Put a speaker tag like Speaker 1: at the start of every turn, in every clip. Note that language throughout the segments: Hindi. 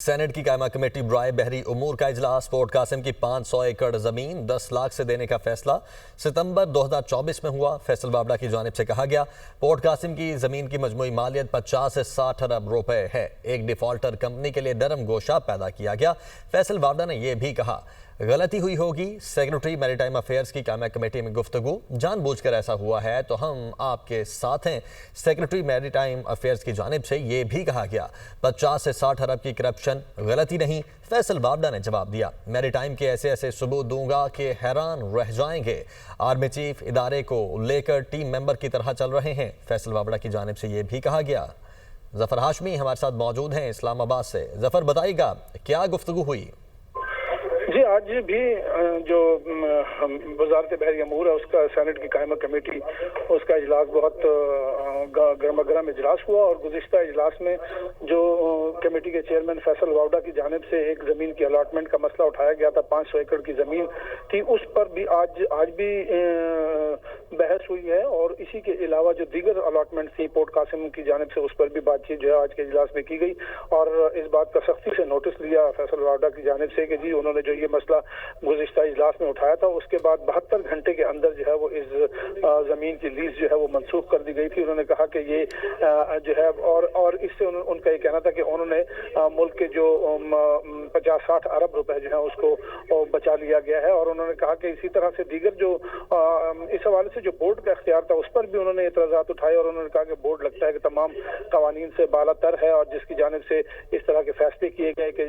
Speaker 1: सेनेट की कायमा कमेटी बराए बहरी उमूर का इजलास। पोर्ट कासिम की 500 एकड़ जमीन 10 लाख से देने का फैसला सितंबर 2024 में हुआ। फैसल बावड़ा की जानिब से कहा गया, पोर्ट कासिम की जमीन की मजमूई मालियत 50 से 60 अरब रुपए है। एक डिफॉल्टर कंपनी के लिए नरम गोशा पैदा किया गया। फैसल बावड़ा ने यह भी कहा, गलती हुई होगी। सेक्रेटरी मैरीटाइम अफेयर्स की कायमा कमेटी में गुफ्तगू, जानबूझकर ऐसा हुआ है तो हम आपके साथ हैं। सेक्रेटरी मैरीटाइम अफेयर्स की जानिब से यह भी कहा गया, 50 से 60 अरब की करप्शन गलती नहीं। फैसल बावड़ा ने जवाब दिया, मैरीटाइम के ऐसे ऐसे सबूत दूंगा कि हैरान रह जाएंगे। आर्मी चीफ इदारे को लेकर टीम मेंबर की तरह चल रहे हैं। फैसल बावड़ा की जानिब से यह भी कहा गया। जफर हाशमी हमारे साथ मौजूद हैं इस्लामाबाद से। जफर, बताइएगा क्या गुफ्तगू हुई?
Speaker 2: जी, आज भी जो वजारत बहरी अमूर है उसका सेनेट की कायमा कमेटी उसका इजलास बहुत गर्मा गर्म इजलास हुआ और गुज़िश्ता इजलास में जो कमेटी के चेयरमैन फैसल बावड़ा की जानिब से एक ज़मीन की अलॉटमेंट का मसला उठाया गया था, 500 एकड़ की ज़मीन थी, उस पर भी आज भी बहस हुई है। और इसी के अलावा जो दीगर अलॉटमेंट थी पोर्ट कासिम की जानिब से, उस पर भी बातचीत जो है आज के इजलास में की गई और इस बात का सख्ती से नोटिस लिया फैसल बावड़ा की जानिब से कि जी उन्होंने जो ये मसला गुज़िश्ता इजलास में उठाया था उसके बाद 72 घंटे के अंदर जो है वो इस जमीन की लीज जो है वो मनसूख कर दी गई थी। उन्होंने कहा कि ये जो है और इससे उनका ये कहना था कि उन्होंने मुल्क के जो 50-60 अरब रुपए जो है उसको बचा लिया गया है। और उन्होंने कहा कि इसी तरह से दीगर जो इस हवाले से जो बोर्ड का इख्तियार था उस पर भी उन्होंने एतराज़ात उठाए और उन्होंने कहा कि बोर्ड लगता है कि तमाम कवानीन से बालातर है और जिसकी जानिब से इस तरह के फैसले किए गए कि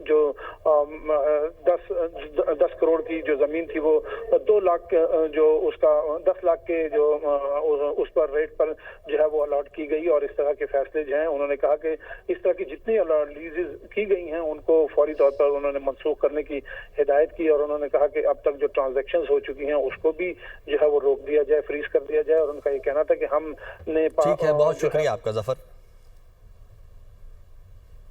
Speaker 2: जो 10 करोड़ की जो जमीन थी वो 2 लाख जो उसका 10 लाख के जो उस पर रेट पर जो है वो अलॉट की गई। और इस तरह के फैसले जो हैं उन्होंने कहा कि इस तरह की जितनी लीजेस की गई हैं उनको फौरी तौर पर उन्होंने मनसूख करने की हिदायत की। और उन्होंने कहा कि अब तक जो ट्रांजैक्शंस हो चुकी हैं उसको भी जो है वो रोक दिया जाए, फ्रीज कर दिया जाए। और उनका ये कहना था कि हमने
Speaker 1: ठीक है, बहुत शुक्रिया आपका जफर।